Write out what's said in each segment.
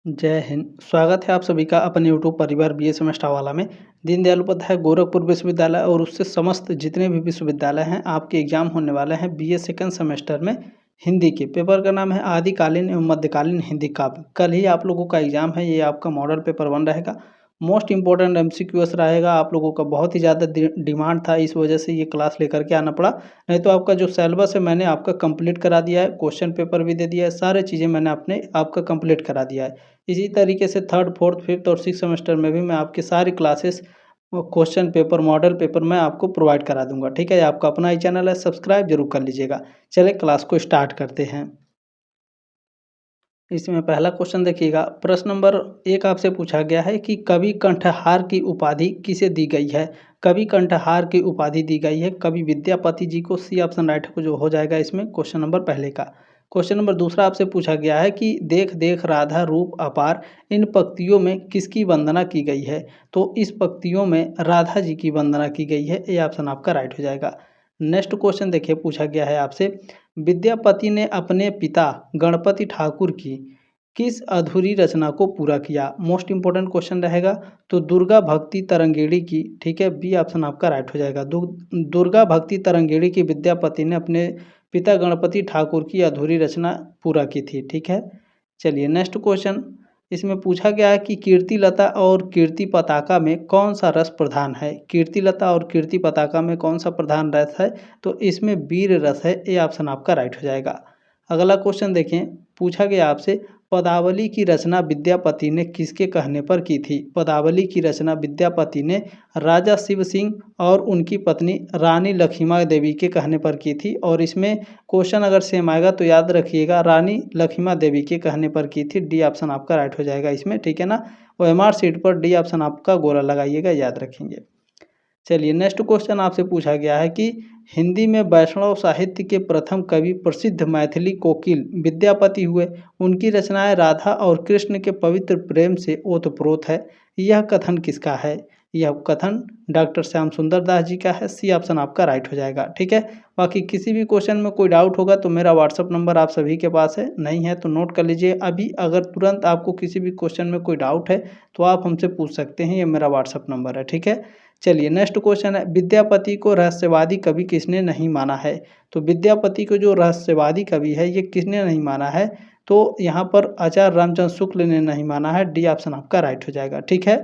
जय हिंद। स्वागत है आप सभी का अपने यूट्यूब परिवार बीए सेमेस्टर वाला में। दीनदयाल उपाध्याय गोरखपुर विश्वविद्यालय और उससे समस्त जितने भी विश्वविद्यालय हैं आपके एग्जाम होने वाले हैं बीए सेकंड सेमेस्टर में। हिंदी के पेपर का नाम है आदिकालीन एवं मध्यकालीन हिंदी काव्य। कल ही आप लोगों का एग्जाम है, ये आपका मॉडल पेपर 1 रहेगा। मोस्ट इंपॉर्टेंट एमसीक्यूएस रहेगा। आप लोगों का बहुत ही ज़्यादा डिमांड था, इस वजह से ये क्लास लेकर के आना पड़ा। नहीं तो आपका जो सिलेबस है मैंने आपका कंप्लीट करा दिया है, क्वेश्चन पेपर भी दे दिया है, सारे चीज़ें मैंने आपका कंप्लीट करा दिया है। इसी तरीके से 3rd, 4th, 5th और 6th सेमेस्टर में भी मैं आपकी सारी classes question paper model paper मैं आपको प्रोवाइड करा दूंगा। ठीक है, आपका अपना ही चैनल है, सब्सक्राइब जरूर कर लीजिएगा। चलिए क्लास को स्टार्ट करते हैं। इसमें पहला क्वेश्चन देखिएगा। प्रश्न नंबर 1 आपसे पूछा गया है कि कवि कंठहार की उपाधि किसे दी गई है। कवि कंठहार की उपाधि दी गई है कवि विद्यापति जी को। सी ऑप्शन राइट जो हो जाएगा इसमें क्वेश्चन नंबर पहले का। क्वेश्चन नंबर दूसरा आपसे पूछा गया है कि देख देख राधा रूप अपार, इन पंक्तियों में किसकी वंदना की गई है। तो इस पंक्तियों में राधा जी की वंदना की गई है, ये ऑप्शन आपका राइट हो जाएगा। नेक्स्ट क्वेश्चन देखिए, पूछा गया है आपसे विद्यापति ने अपने पिता गणपति ठाकुर की किस अधूरी रचना को पूरा किया। मोस्ट इंपॉर्टेंट क्वेश्चन रहेगा। तो दुर्गा भक्ति तरंगिणी की, ठीक है, बी ऑप्शन आपका राइट हो जाएगा। दुर्गा भक्ति तरंगिणी की विद्यापति ने अपने पिता गणपति ठाकुर की अधूरी रचना पूरा की थी। ठीक है, चलिए नेक्स्ट क्वेश्चन। इसमें पूछा गया है कि कीर्तिलता और कीर्ति पताका में कौन सा रस प्रधान है। कीर्तिलता और कीर्ति पताका में कौन सा प्रधान रस है। तो इसमें वीर रस है, ये ऑप्शन आपका राइट हो जाएगा। अगला क्वेश्चन देखें, पूछा गया आपसे पदावली की रचना विद्यापति ने किसके कहने पर की थी। पदावली की रचना विद्यापति ने राजा शिव सिंह और उनकी पत्नी रानी लक्ष्मी देवी के कहने पर की थी। और इसमें क्वेश्चन अगर सेम आएगा तो याद रखिएगा, रानी लक्ष्मी देवी के कहने पर की थी। डी ऑप्शन आपका राइट हो जाएगा इसमें। ठीक है ना, OMR सीट पर डी ऑप्शन आपका गोला लगाइएगा, याद रखेंगे। चलिए नेक्स्ट क्वेश्चन आपसे पूछा गया है कि हिंदी में वैष्णव साहित्य के प्रथम कवि प्रसिद्ध मैथिली कोकिल विद्यापति हुए। उनकी रचनाएं राधा और कृष्ण के पवित्र प्रेम से ओतप्रोत है। यह कथन किसका है। यह कथन डॉक्टर श्याम सुंदर दास जी का है। सी ऑप्शन आपका राइट हो जाएगा। ठीक है, बाकी किसी भी क्वेश्चन में कोई डाउट होगा तो मेरा व्हाट्सअप नंबर आप सभी के पास है, नहीं है तो नोट कर लीजिए। अभी अगर तुरंत आपको किसी भी क्वेश्चन में कोई डाउट है तो आप हमसे पूछ सकते हैं, ये मेरा व्हाट्सअप नंबर है। ठीक है, चलिए नेक्स्ट क्वेश्चन है विद्यापति को रहस्यवादी कवि किसने नहीं माना है। तो विद्यापति को जो रहस्यवादी कवि है ये किसने नहीं माना है। तो यहाँ पर आचार्य रामचंद्र शुक्ल ने नहीं माना है। डी ऑप्शन आपका राइट हो जाएगा। ठीक है,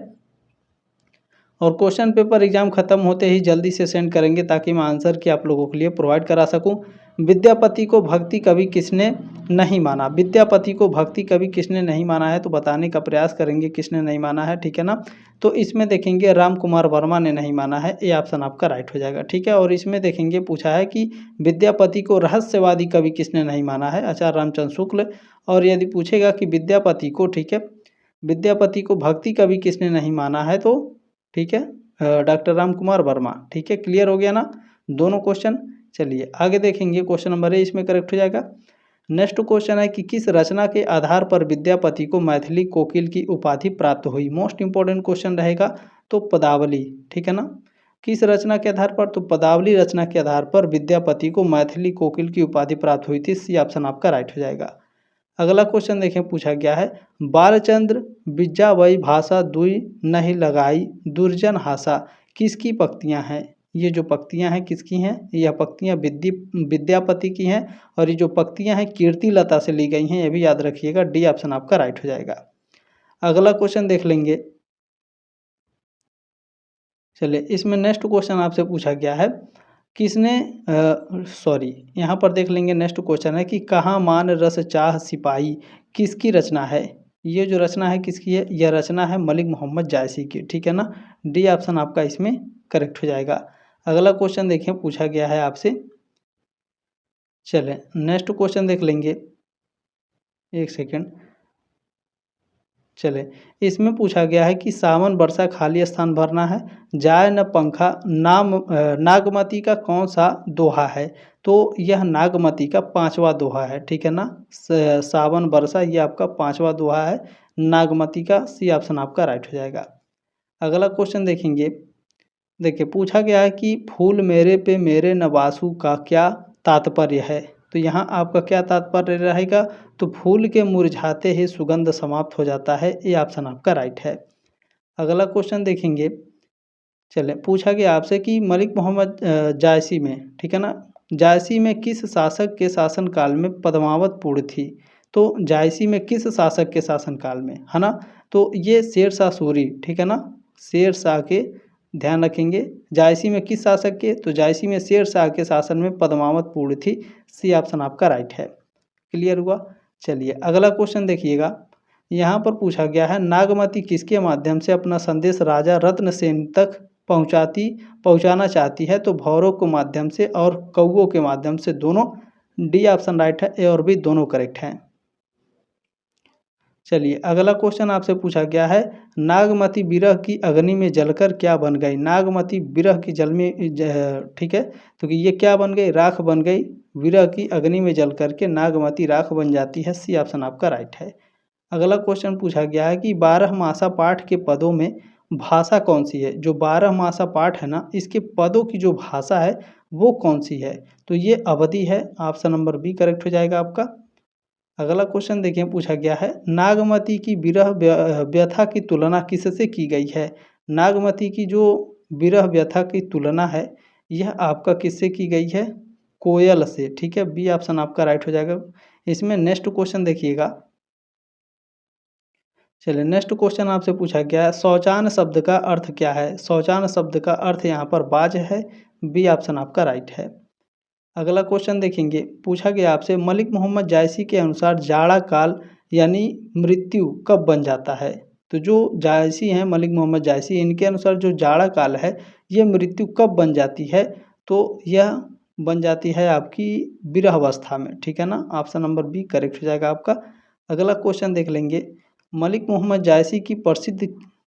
और क्वेश्चन पेपर एग्जाम खत्म होते ही जल्दी से सेंड करेंगे ताकि मैं आंसर की आप लोगों के लिए प्रोवाइड करा सकूं। विद्यापति को भक्ति कवि किसने नहीं माना। विद्यापति को भक्ति कवि किसने नहीं माना है तो बताने का प्रयास करेंगे किसने नहीं माना है। ठीक है ना, तो इसमें देखेंगे राम कुमार वर्मा ने नहीं माना है, ये ऑप्शन आपका राइट हो जाएगा। ठीक है, और इसमें देखेंगे पूछा है कि विद्यापति को रहस्यवादी कवि किसने नहीं माना है, आचार्य रामचंद्र शुक्ल। और यदि पूछेगा कि विद्यापति को, ठीक है, विद्यापति को भक्ति कवि किसने नहीं माना है तो ठीक है डॉक्टर राम कुमार वर्मा। ठीक है, क्लियर हो गया ना दोनों क्वेश्चन। चलिए आगे देखेंगे, क्वेश्चन नंबर 1 इसमें करेक्ट हो जाएगा। नेक्स्ट क्वेश्चन है कि किस रचना के आधार पर विद्यापति को मैथिली कोकिल की उपाधि प्राप्त हुई। मोस्ट इंपॉर्टेंट क्वेश्चन रहेगा। तो पदावली, ठीक है ना, किस रचना के आधार पर। तो पदावली रचना के आधार पर विद्यापति को मैथिली कोकिल की उपाधि प्राप्त हुई थी। सी ऑप्शन आपका राइट हो जाएगा। अगला क्वेश्चन देखें, पूछा गया है बालचंद्र बिज्जावई भाषा दुई नहीं लगाई दुर्जन हासा, किसकी पंक्तियां हैं। ये जो पंक्तियां हैं किसकी हैं। यह पंक्तियां विद्यापति की हैं। और ये जो पंक्तियां हैं कीर्तिलता से ली गई हैं, ये भी याद रखिएगा। डी ऑप्शन आपका राइट हो जाएगा। अगला क्वेश्चन देख लेंगे। चलिए इसमें नेक्स्ट क्वेश्चन आपसे पूछा गया है किसने यहाँ पर देख लेंगे। नेक्स्ट क्वेश्चन है कि कहाँ मान रस चाह सिपाही, किसकी रचना है। ये जो रचना है किसकी है। यह रचना है मलिक मोहम्मद जायसी की। ठीक है ना, डी ऑप्शन आपका इसमें करेक्ट हो जाएगा। अगला क्वेश्चन देखें, पूछा गया है आपसे। चलें नेक्स्ट क्वेश्चन देख लेंगे, एक सेकेंड। चले इसमें पूछा गया है कि सावन वर्षा खाली स्थान भरना है, जाए न पंखा नागमती का कौन सा दोहा है। तो यह नागमती का 5वां दोहा है। ठीक है ना, सावन वर्षा ये आपका 5वां दोहा है नागमती का। सी ऑप्शन आपका राइट हो जाएगा। अगला क्वेश्चन देखेंगे। देखिए पूछा गया है कि फूल मेरे पे मेरे नवासु का क्या तात्पर्य है। तो यहाँ आपका क्या तात्पर्य रहेगा? तो फूल के मुरझाते ही सुगंध समाप्त हो जाता है, ये ऑप्शन आपका राइट है। अगला क्वेश्चन देखेंगे। चलें, पूछा गया आपसे कि मलिक मोहम्मद जायसी में, ठीक है ना, जायसी में किस शासक के शासनकाल में पद्मावत पूर्ण थी? तो जायसी में किस शासक के शासनकाल में, है ना? तो ये शेरशाह सूरी, ठीक है ना, शेरशाह के, ध्यान रखेंगे। जायसी में किस शासक के? तो जायसी में शेरशाह के शासन में पद्मावत पूर्ण थी। सी ऑप्शन आपका राइट है। क्लियर हुआ? चलिए अगला क्वेश्चन देखिएगा। यहाँ पर पूछा गया है, नागमती किसके माध्यम से अपना संदेश राजा रत्नसेन तक पहुँचाना चाहती है? तो भौरों के माध्यम से और कौओं के माध्यम से, दोनों। डी ऑप्शन राइट है, ए और बी दोनों करेक्ट हैं। चलिए अगला क्वेश्चन आपसे पूछा गया है, नागमती विरह की अग्नि में जलकर क्या बन गई? नागमती विरह की जल में ठीक है, तो ये क्या बन गई? राख बन गई। विरह की अग्नि में जल करके नागमती राख बन जाती है। सी ऑप्शन आपका राइट है। अगला क्वेश्चन पूछा गया है कि 12मासा पाठ के पदों में भाषा कौन सी है? जो 12मासा पाठ है ना, इसके पदों की जो भाषा है वो कौन सी है? तो ये अवधि है। ऑप्शन नंबर बी करेक्ट हो जाएगा आपका। अगला क्वेश्चन देखिए, पूछा गया है, नागमती की विरह व्यथा की तुलना किससे की गई है? नागमती की जो विरह व्यथा की तुलना है, यह आपका किससे की गई है? कोयल से, ठीक है। बी ऑप्शन आपका राइट हो जाएगा। इसमें नेक्स्ट क्वेश्चन देखिएगा। चलिए नेक्स्ट क्वेश्चन आपसे पूछा गया है, शौचान शब्द का अर्थ क्या है? शौचान शब्द का अर्थ यहाँ पर बाज है। बी ऑप्शन आपका राइट है। अगला क्वेश्चन देखेंगे, पूछा गया आपसे, मलिक मोहम्मद जायसी के अनुसार जाड़ा काल यानी मृत्यु कब बन जाता है? तो जो जायसी हैं, मलिक मोहम्मद जायसी, इनके अनुसार जो जाड़ा काल है ये मृत्यु कब बन जाती है? तो यह बन जाती है आपकी विरह अवस्था में, ठीक है ना। ऑप्शन नंबर बी करेक्ट हो जाएगा आपका। अगला क्वेश्चन देख लेंगे, मलिक मोहम्मद जायसी की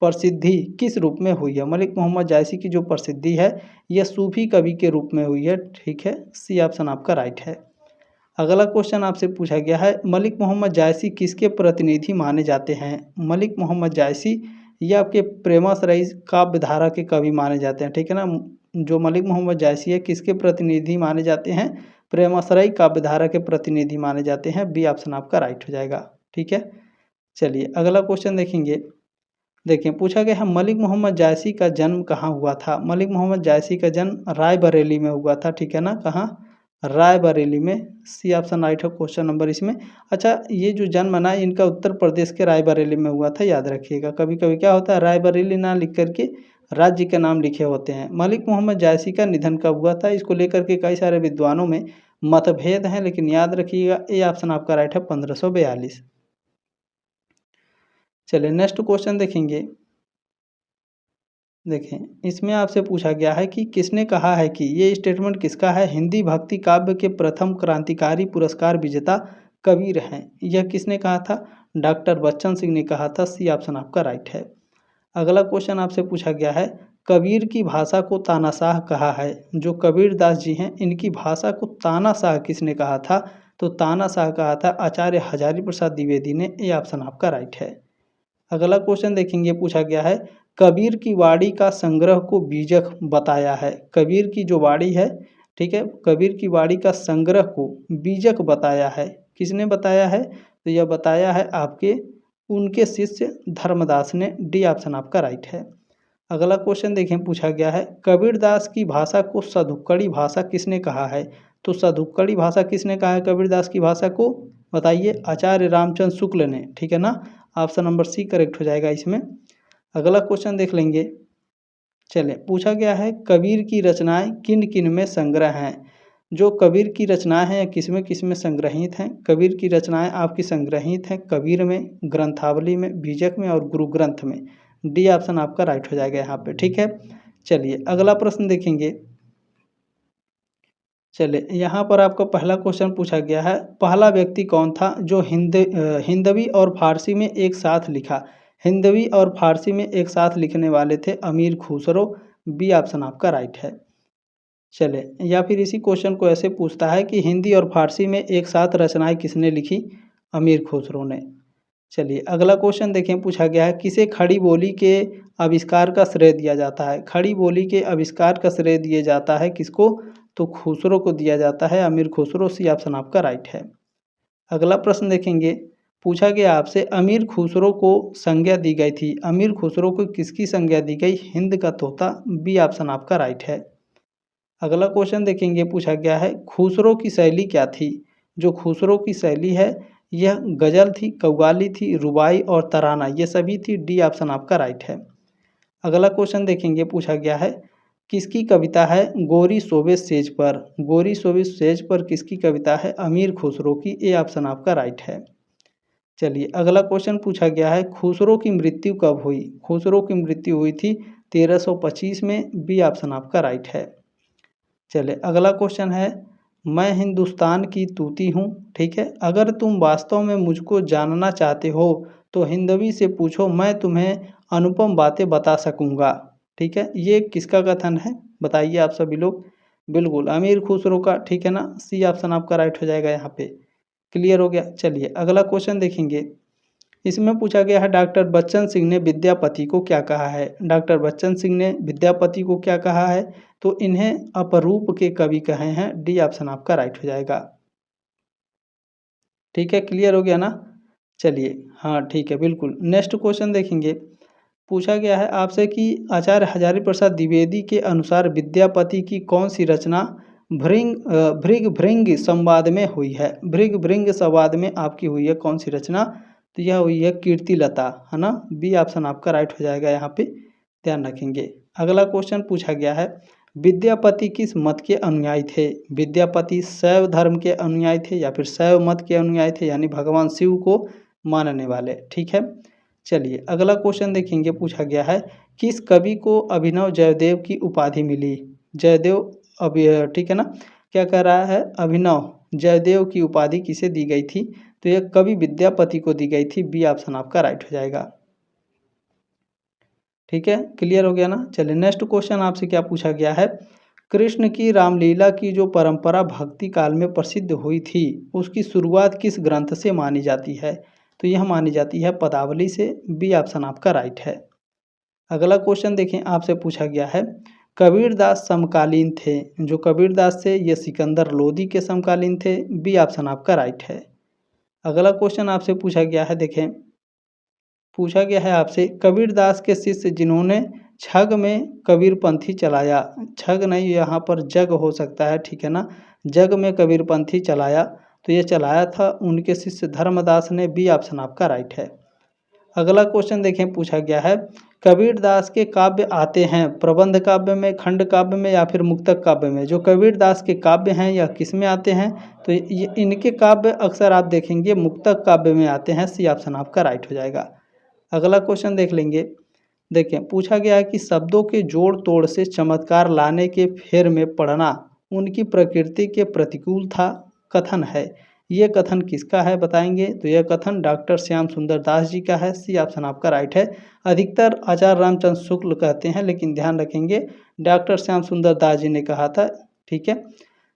प्रसिद्धि किस रूप में हुई है? मलिक मोहम्मद जायसी की जो प्रसिद्धि है यह सूफी कवि के रूप में हुई है, ठीक है। सी ऑप्शन आपका राइट है। अगला क्वेश्चन आपसे पूछा गया है, मलिक मोहम्मद जायसी किसके प्रतिनिधि माने जाते हैं? मलिक मोहम्मद जायसी ये आपके प्रेमाश्रयी काव्य धारा के कवि माने जाते हैं, ठीक है ना। जो मलिक मोहम्मद जायसी है किसके प्रतिनिधि माने जाते हैं? प्रेमाश्रयी काव्य धारा के प्रतिनिधि माने जाते हैं। बी ऑप्शन आपका राइट हो जाएगा, ठीक है। चलिए अगला क्वेश्चन देखेंगे। देखिए पूछा गया है, मलिक मोहम्मद जायसी का जन्म कहाँ हुआ था? मलिक मोहम्मद जायसी का जन्म रायबरेली में हुआ था, ठीक है ना। कहाँ? रायबरेली में। सी ऑप्शन राइट है क्वेश्चन नंबर इसमें। अच्छा, ये जो जन्म है ना, इनका उत्तर प्रदेश के रायबरेली में हुआ था, याद रखिएगा। कभी कभी क्या होता है, रायबरेली ना लिख करके राज्य के नाम लिखे होते हैं। मलिक मोहम्मद जायसी का निधन कब हुआ था? इसको लेकर के कई सारे विद्वानों में मतभेद हैं, लेकिन याद रखिएगा ये ऑप्शन आपका राइट है, 1542। चलिए नेक्स्ट क्वेश्चन देखेंगे। देखें इसमें आपसे पूछा गया है कि किसने कहा है कि ये स्टेटमेंट किसका है? हिंदी भक्ति काव्य के प्रथम क्रांतिकारी पुरस्कार विजेता कबीर हैं। यह किसने कहा था? डॉक्टर बच्चन सिंह ने कहा था। सी ऑप्शन आपका राइट है। अगला क्वेश्चन आपसे पूछा गया है, कबीर की भाषा को तानाशाह कहा है। जो कबीर दास जी हैं इनकी भाषा को तानाशाह किसने कहा था? तो तानाशाह कहा था आचार्य हजारी प्रसाद द्विवेदी ने। ये ऑप्शन आपका राइट है। अगला क्वेश्चन देखेंगे, पूछा गया है, कबीर की वाणी का संग्रह को बीजक बताया है। कबीर की जो वाणी है, ठीक है, कबीर की वाणी का संग्रह को बीजक बताया है। किसने बताया है? तो यह बताया है आपके उनके शिष्य धर्मदास ने। डी ऑप्शन आपका राइट है। अगला क्वेश्चन देखें, पूछा गया है, कबीरदास की भाषा को सधुक्कड़ी भाषा किसने कहा है? तो सधुक्कड़ी भाषा किसने कहा है कबीरदास की भाषा को? बताइए। आचार्य रामचंद्र शुक्ल ने, ठीक है ना। ऑप्शन नंबर सी करेक्ट हो जाएगा इसमें। अगला क्वेश्चन देख लेंगे। चलिए पूछा गया है, कबीर की रचनाएं किन किन में संग्रह हैं? जो कबीर की रचनाएं हैं किस में संग्रहित हैं? कबीर की रचनाएं आपकी संग्रहित हैं कबीर में, ग्रंथावली में, बीजक में और गुरु ग्रंथ में। डी ऑप्शन आपका राइट हो जाएगा यहाँ पे, ठीक है। चलिए अगला प्रश्न देखेंगे। चलिए यहाँ पर आपको पहला क्वेश्चन पूछा गया है, पहला व्यक्ति कौन था जो हिंदवी और फारसी में एक साथ लिखा? हिंदवी और फारसी में एक साथ लिखने वाले थे अमीर खुसरो। बी ऑप्शन आपका राइट है। चलिए, या फिर इसी क्वेश्चन को ऐसे पूछता है कि हिंदी और फारसी में एक साथ रचनाएं किसने लिखी? अमीर खुसरो ने। चलिए अगला क्वेश्चन देखें, पूछा गया है, किसे खड़ी बोली के आविष्कार का श्रेय दिया जाता है? खड़ी बोली के आविष्कार का श्रेय दिया जाता है किसको? तो खुसरो को दिया जाता है अमीर खुसरो, सी ऑप्शन आपका राइट है। अगला प्रश्न देखेंगे, पूछा गया आपसे अमीर खुसरो को संज्ञा दी गई थी, अमीर खुसरो को किसकी संज्ञा दी गई? हिंद का तोता, बी ऑप्शन आपका राइट है। अगला क्वेश्चन देखेंगे, पूछा गया है खुसरो की शैली क्या थी? जो खुसरो की शैली है यह गज़ल थी, कव्वाली थी, रुबाई और तराना, ये सभी थी, डी ऑप्शन आपका राइट है। अगला क्वेश्चन देखेंगे, पूछा गया है किसकी कविता है गोरी सोबे सेज पर? गोरी सोबे सेज पर किसकी कविता है? अमीर खुसरो की, ए ऑप्शन आपका राइट है। चलिए अगला क्वेश्चन पूछा गया है खुसरो की मृत्यु कब हुई? खुसरो की मृत्यु हुई थी 1325 में, बी ऑप्शन आपका राइट है। चलिए अगला क्वेश्चन है मैं हिंदुस्तान की तूती हूँ, ठीक है, अगर तुम वास्तव में मुझको जानना चाहते हो तो हिंदवी से पूछो, मैं तुम्हें अनुपम बातें बता सकूँगा, ठीक है। ये किसका कथन है बताइए आप सभी लोग? बिल्कुल अमीर खुसरो का, ठीक है ना, सी ऑप्शन आपका राइट हो जाएगा यहाँ पे। क्लियर हो गया। चलिए अगला क्वेश्चन देखेंगे, इसमें पूछा गया है डॉक्टर बच्चन सिंह ने विद्यापति को क्या कहा है? डॉक्टर बच्चन सिंह ने विद्यापति को क्या कहा है? तो इन्हें अपरूप के कवि कहे हैं, डी ऑप्शन आपका राइट हो जाएगा। ठीक है, क्लियर हो गया ना? चलिए हाँ ठीक है, बिल्कुल। नेक्स्ट क्वेश्चन देखेंगे, पूछा गया है आपसे कि आचार्य हजारी प्रसाद द्विवेदी के अनुसार विद्यापति की कौन सी रचना भृग भृंग संवाद में हुई है? भृग भृंग संवाद में आपकी हुई है कौन सी रचना? तो यह हुई है कीर्तिलता, है ना, बी ऑप्शन आपका राइट हो जाएगा, यहाँ पे ध्यान रखेंगे। अगला क्वेश्चन पूछा गया है विद्यापति किस मत के अनुयायी थे? विद्यापति शैव धर्म के अनुयायी थे या फिर शैव मत के अनुयायी थे, यानी भगवान शिव को मानने वाले, ठीक है। चलिए अगला क्वेश्चन देखेंगे, पूछा गया है किस कवि को अभिनव जयदेव की उपाधि मिली? जयदेव अभी, ठीक है ना, क्या कह रहा है, अभिनव जयदेव की उपाधि किसे दी गई थी? तो यह कवि विद्यापति को दी गई थी, बी ऑप्शन आपका राइट हो जाएगा। ठीक है, क्लियर हो गया ना? चलिए नेक्स्ट क्वेश्चन आपसे क्या पूछा गया है, कृष्ण की रामलीला की जो परंपरा भक्ति काल में प्रसिद्ध हुई थी उसकी शुरुआत किस ग्रंथ से मानी जाती है? तो यह मानी जाती है पदावली से, बी ऑप्शन आपका राइट है। अगला क्वेश्चन देखें, आपसे पूछा गया है कबीरदास समकालीन थे, जो कबीरदास थे ये सिकंदर लोदी के समकालीन थे, बी ऑप्शन आपका राइट है। अगला क्वेश्चन आपसे पूछा गया है, देखें पूछा गया है आपसे कबीरदास के शिष्य जिन्होंने छग में कबीरपंथी चलाया, छग नहीं यहाँ पर जग हो सकता है, ठीक है ना, जग में कबीरपंथी चलाया, तो ये चलाया था उनके शिष्य धर्मदास ने, बी ऑप्शन आपका राइट है। अगला क्वेश्चन देखें, पूछा गया है कबीरदास के काव्य आते हैं प्रबंध काव्य में, खंड काव्य में या फिर मुक्तक काव्य में? जो कबीरदास के काव्य हैं यह किस में आते हैं? तो ये इनके काव्य अक्सर आप देखेंगे मुक्तक काव्य में आते हैं, सी ऑप्शन आपका राइट हो जाएगा। अगला क्वेश्चन देख लेंगे, देखें पूछा गया है कि शब्दों के जोड़ तोड़ से चमत्कार लाने के फेर में पड़ना उनकी प्रकृति के प्रतिकूल था, कथन है, ये कथन किसका है बताएंगे? तो यह कथन डॉक्टर श्याम सुंदर दास जी का है, सी ऑप्शन आपका राइट है। अधिकतर आचार्य रामचंद्र शुक्ल कहते हैं, लेकिन ध्यान रखेंगे डॉक्टर श्याम सुंदर दास जी ने कहा था, ठीक है।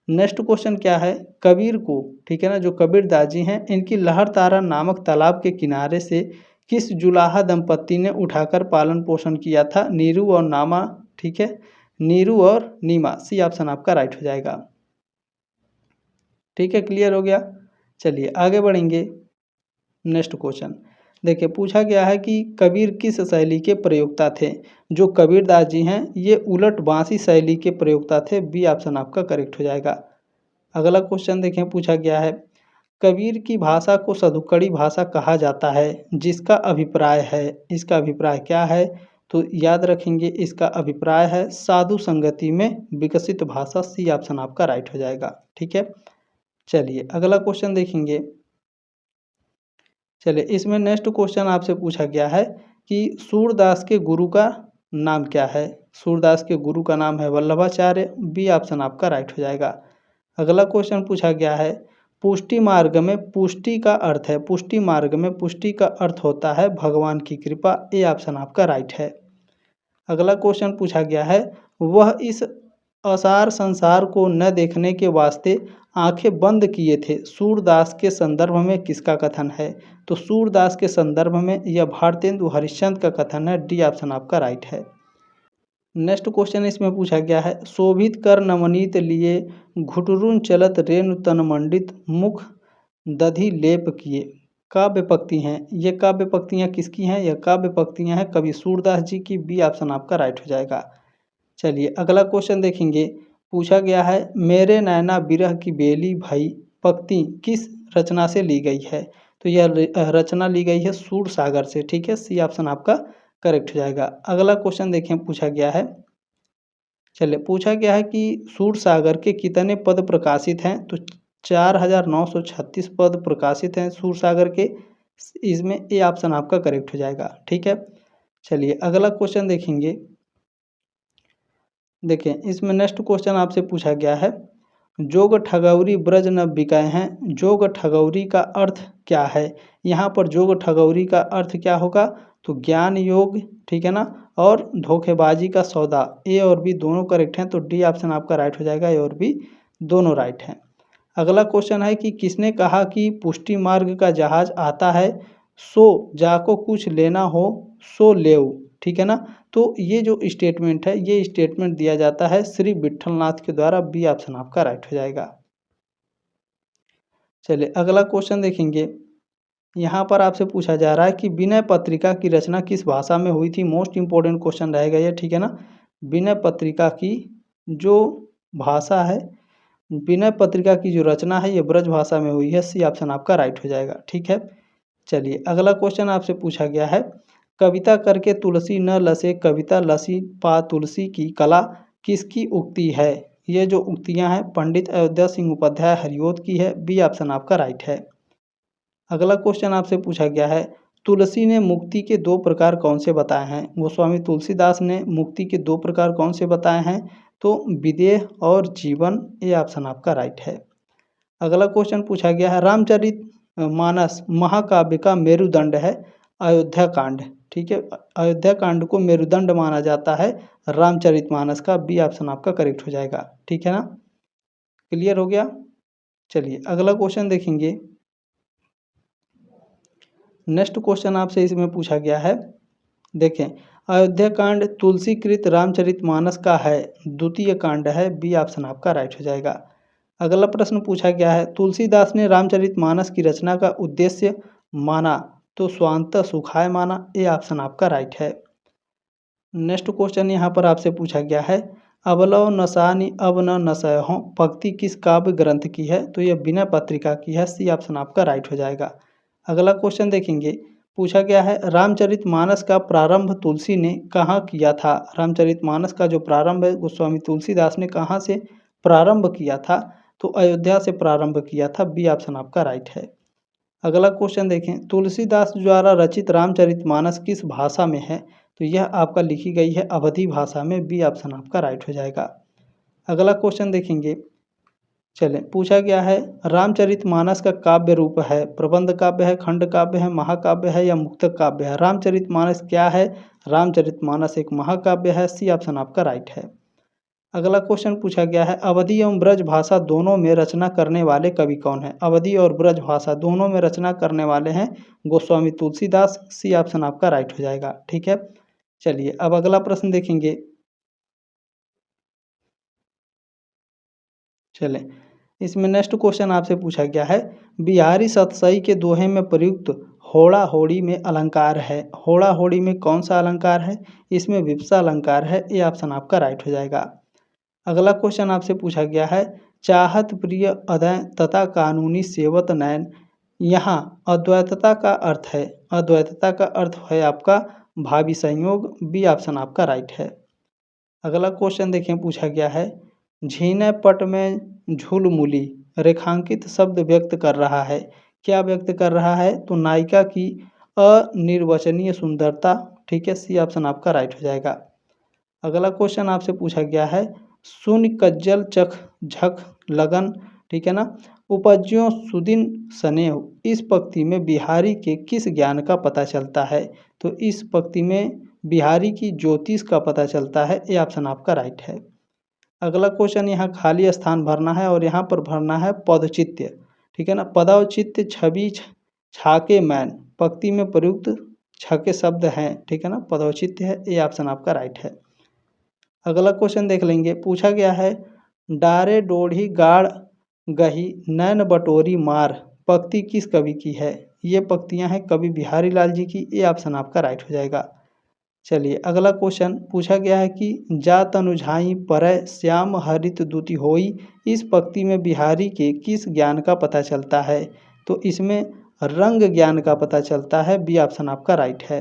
नेक्स्ट क्वेश्चन क्या है, कबीर को, ठीक है ना, जो कबीर दास जी हैं इनकी लहर तारा नामक तालाब के किनारे से किस जुलाहा दंपत्ति ने उठाकर पालन पोषण किया था? नीरू और नामा, ठीक है, नीरू और नीमा, सी ऑप्शन आपका राइट हो जाएगा। ठीक है, क्लियर हो गया। चलिए आगे बढ़ेंगे। नेक्स्ट क्वेश्चन देखिए, पूछा गया है कि कबीर किस शैली के प्रयोक्ता थे? जो कबीरदास जी हैं ये उलट बांसी शैली के प्रयोक्ता थे, बी ऑप्शन आपका करेक्ट हो जाएगा। अगला क्वेश्चन देखें, पूछा गया है कबीर की भाषा को सधुकड़ी भाषा कहा जाता है, जिसका अभिप्राय है, इसका अभिप्राय क्या है? तो याद रखेंगे इसका अभिप्राय है साधु संगति में विकसित भाषा, सी ऑप्शन आपका राइट हो जाएगा। ठीक है, चलिए अगला क्वेश्चन देखेंगे। चलिए इसमें नेक्स्ट क्वेश्चन आपसे पूछा गया है कि सूरदास के गुरु का नाम क्या है? सूरदास के गुरु का नाम है वल्लभाचार्य, बी ऑप्शन आपका राइट हो जाएगा। अगला क्वेश्चन पूछा गया है पुष्टि मार्ग में पुष्टि का अर्थ है, पुष्टि मार्ग में पुष्टि का अर्थ होता है भगवान की कृपा, ए ऑप्शन आपका राइट है। अगला क्वेश्चन पूछा गया है वह इस असार संसार को न देखने के वास्ते आंखें बंद किए थे, सूरदास के संदर्भ में किसका कथन है? तो सूरदास के संदर्भ में यह भारतेंदु हरिश्चंद्र का कथन है, डी ऑप्शन आपका राइट है। नेक्स्ट क्वेश्चन इसमें पूछा गया है, शोभित कर नवनीत लिए घुटरुन चलत रेणु तन मंडित मुख दधि लेप किए। काव्य पंक्ति हैं, ये काव्य पंक्तियाँ किसकी हैं? यह काव्य पंक्तियाँ हैं कवि सूरदास जी की। बी ऑप्शन आपका राइट हो जाएगा। चलिए अगला क्वेश्चन देखेंगे। पूछा गया है, मेरे नैना बिरह की बेली भई पंक्ति किस रचना से ली गई है? तो यह रचना ली गई है सूर सागर से। ठीक है, सी ऑप्शन आपका करेक्ट हो जाएगा। अगला क्वेश्चन देखें, पूछा गया है, चलिए पूछा गया है कि सूर सागर के कितने पद प्रकाशित हैं? तो 4936 पद प्रकाशित हैं सूर सागर के। इसमें ए ऑप्शन आपका करेक्ट हो जाएगा। ठीक है, चलिए अगला क्वेश्चन देखेंगे। देखें इसमें नेक्स्ट क्वेश्चन आपसे पूछा गया है, जोग ठगौरी ब्रज न बिकाए हैं। जोग ठगौरी का अर्थ क्या है? यहाँ पर जोग ठगौरी का अर्थ क्या होगा? तो ज्ञान योग, ठीक है ना, और धोखेबाजी का सौदा। ए और बी दोनों करेक्ट हैं, तो डी ऑप्शन आपका राइट हो जाएगा। ए और बी दोनों राइट हैं। अगला क्वेश्चन है कि किसने कहा कि पुष्टि मार्ग का जहाज आता है, सो जाको कुछ लेना हो सो लेओ। ठीक है ना, तो ये जो स्टेटमेंट है, ये स्टेटमेंट दिया जाता है श्री विट्ठलनाथ के द्वारा। बी ऑप्शन आपका राइट हो जाएगा। चलिए अगला क्वेश्चन देखेंगे। यहाँ पर आपसे पूछा जा रहा है कि विनय पत्रिका की रचना किस भाषा में हुई थी? मोस्ट इंपॉर्टेंट क्वेश्चन रहेगा ये। ठीक है ना, विनय पत्रिका की जो भाषा है, विनय पत्रिका की जो रचना है, ये ब्रज भाषा में हुई है। सी ऑप्शन आपका राइट हो जाएगा। ठीक है, चलिए अगला क्वेश्चन आपसे पूछा गया है, कविता करके तुलसी न लसे कविता लसी पा तुलसी की कला किसकी उक्ति है? ये जो उक्तियां हैं पंडित अयोध्या सिंह उपाध्याय हरिओद की है। बी ऑप्शन आपका राइट है। अगला क्वेश्चन आपसे पूछा गया है, तुलसी ने मुक्ति के दो प्रकार कौन से बताए हैं? गोस्वामी तुलसीदास ने मुक्ति के दो प्रकार कौन से बताए हैं? तो विदेह और जीवन। ये ऑप्शन आपका राइट है। अगला क्वेश्चन पूछा गया है, रामचरित मानस महाकाव्य का मेरुदंड है अयोध्या कांड। ठीक है, अयोध्या कांड को मेरुदंड माना जाता है रामचरित मानस का। बी ऑप्शन आपका करेक्ट हो जाएगा। ठीक है ना, क्लियर हो गया। चलिए अगला क्वेश्चन देखेंगे। नेक्स्ट क्वेश्चन आपसे इसमें पूछा गया है, देखें, अयोध्या कांड तुलसीकृत रामचरित मानस का है, द्वितीय कांड है। बी ऑप्शन आपका राइट हो जाएगा। अगला प्रश्न पूछा गया है, तुलसीदास ने रामचरित मानस की रचना का उद्देश्य माना तो स्वांत सुखाय माना। ये ऑप्शन आपका राइट है। नेक्स्ट क्वेश्चन यहाँ पर आपसे पूछा गया है, अबलव नसानी अब न नसहो पंक्ति किस काव्य ग्रंथ की है? तो यह विनय पत्रिका की है। सी ऑप्शन आपका राइट हो जाएगा। अगला क्वेश्चन देखेंगे। पूछा गया है, रामचरितमानस का प्रारंभ तुलसी ने कहाँ किया था? रामचरितमानस का जो प्रारंभ है गोस्वामी तुलसीदास ने कहाँ से प्रारंभ किया था? तो अयोध्या से प्रारंभ किया था। बी ऑप्शन आपका राइट है। अगला क्वेश्चन देखें, तुलसीदास द्वारा रचित रामचरितमानस किस भाषा में है? तो यह आपका लिखी गई है अवधी भाषा में। बी ऑप्शन आपका राइट हो जाएगा। अगला क्वेश्चन देखेंगे। चलें, पूछा गया है, रामचरितमानस का काव्य रूप है, प्रबंध काव्य है, खंड काव्य है, महाकाव्य है या मुक्तक काव्य है? रामचरितमानस क्या है? रामचरितमानस एक महाकाव्य है। सी ऑप्शन आपका राइट है। अगला क्वेश्चन पूछा गया है, अवधी एवं ब्रज भाषा दोनों में रचना करने वाले कवि कौन है? अवधी और ब्रज भाषा दोनों में रचना करने वाले हैं गोस्वामी तुलसीदास। सी ऑप्शन आपका राइट हो जाएगा। ठीक है, चलिए अब अगला प्रश्न देखेंगे। चलें, इसमें नेक्स्ट क्वेश्चन आपसे पूछा गया है, बिहारी सतसई के दोहे में प्रयुक्त होड़ा होड़ी में अलंकार है, होड़ा होड़ी में कौन सा अलंकार है? इसमें विप्सा अलंकार है। ये ऑप्शन आपका राइट हो जाएगा। अगला क्वेश्चन आपसे पूछा गया है, चाहत प्रिय अदय तथा कानूनी सेवत नैन, यहाँ अद्वैतता का अर्थ है, अद्वैतता का अर्थ है आपका भावी संयोग। बी ऑप्शन आपका राइट है। अगला क्वेश्चन देखें, पूछा गया है, झीने पट में झुलमुली रेखांकित शब्द व्यक्त कर रहा है, क्या व्यक्त कर रहा है? तो नायिका की अनिर्वचनीय सुंदरता। ठीक है, सी ऑप्शन आपका राइट हो जाएगा। अगला क्वेश्चन आपसे पूछा गया है, सुन कज्जल चख झक लगन, ठीक है ना, उपज्यों सुदिन स्नेह, इस पंक्ति में बिहारी के किस ज्ञान का पता चलता है? तो इस पंक्ति में बिहारी की ज्योतिष का पता चलता है। ये ऑप्शन आपका राइट है। अगला क्वेश्चन, यहाँ खाली स्थान भरना है और यहाँ पर भरना है पदचित्य। ठीक है ना, पदौचित्य छवि छाके मैन पंक्ति में प्रयुक्त छके शब्द हैं। ठीक है ना, पदौचित्य है। ये ऑप्शन आपका राइट है। अगला क्वेश्चन देख लेंगे। पूछा गया है डारे डोढ़ी गाड़ गही नैन बटोरी मार पंक्ति किस कवि की है। ये पंक्तियां हैं कवि बिहारी लाल जी की। ये ऑप्शन आपका राइट हो जाएगा। चलिए अगला क्वेश्चन पूछा गया है कि जा तनुझाई परय श्याम हरित दुति होई। इस पंक्ति में बिहारी के किस ज्ञान का पता चलता है। तो इसमें रंग ज्ञान का पता चलता है। बी ऑप्शन आपका राइट है।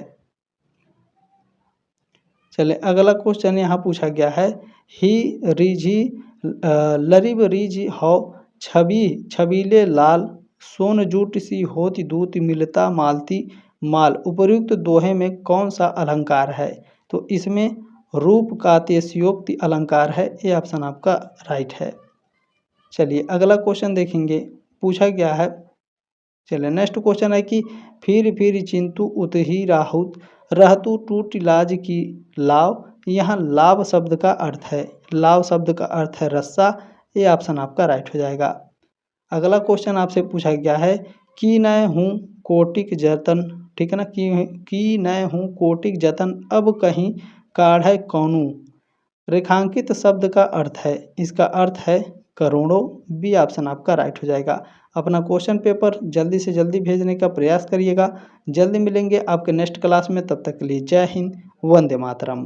चलिए अगला क्वेश्चन यहाँ पूछा गया है ही रिझी लरिब रिझ हो छवि छबीले लाल सोन जूट सी होती दूत मिलता मालती माल उपर्युक्त दोहे में कौन सा अलंकार है। तो इसमें रूप का अतिशयोक्ति अलंकार है। ये ऑप्शन आपका राइट है। चलिए अगला क्वेश्चन देखेंगे। पूछा गया है, चलिए नेक्स्ट क्वेश्चन है कि फिर चिंतु उतही राहुत रहतु टूट लाज की लाव। यहाँ लाभ शब्द का अर्थ है, लाभ शब्द का अर्थ है रस्सा। ये ऑप्शन आपका राइट हो जाएगा। अगला क्वेश्चन आपसे पूछा गया है कि न हूँ कोटिक जतन, ठीक है ना, कि न हूँ कोटिक जतन अब कहीं काढ़ कौनू। रेखांकित शब्द का अर्थ है, इसका अर्थ है करोड़ों। बी ऑप्शन आपका राइट हो जाएगा। अपना क्वेश्चन पेपर जल्दी से जल्दी भेजने का प्रयास करिएगा। जल्दी मिलेंगे आपके नेक्स्ट क्लास में। तब तक के लिए जय हिंद, वंदे मातरम।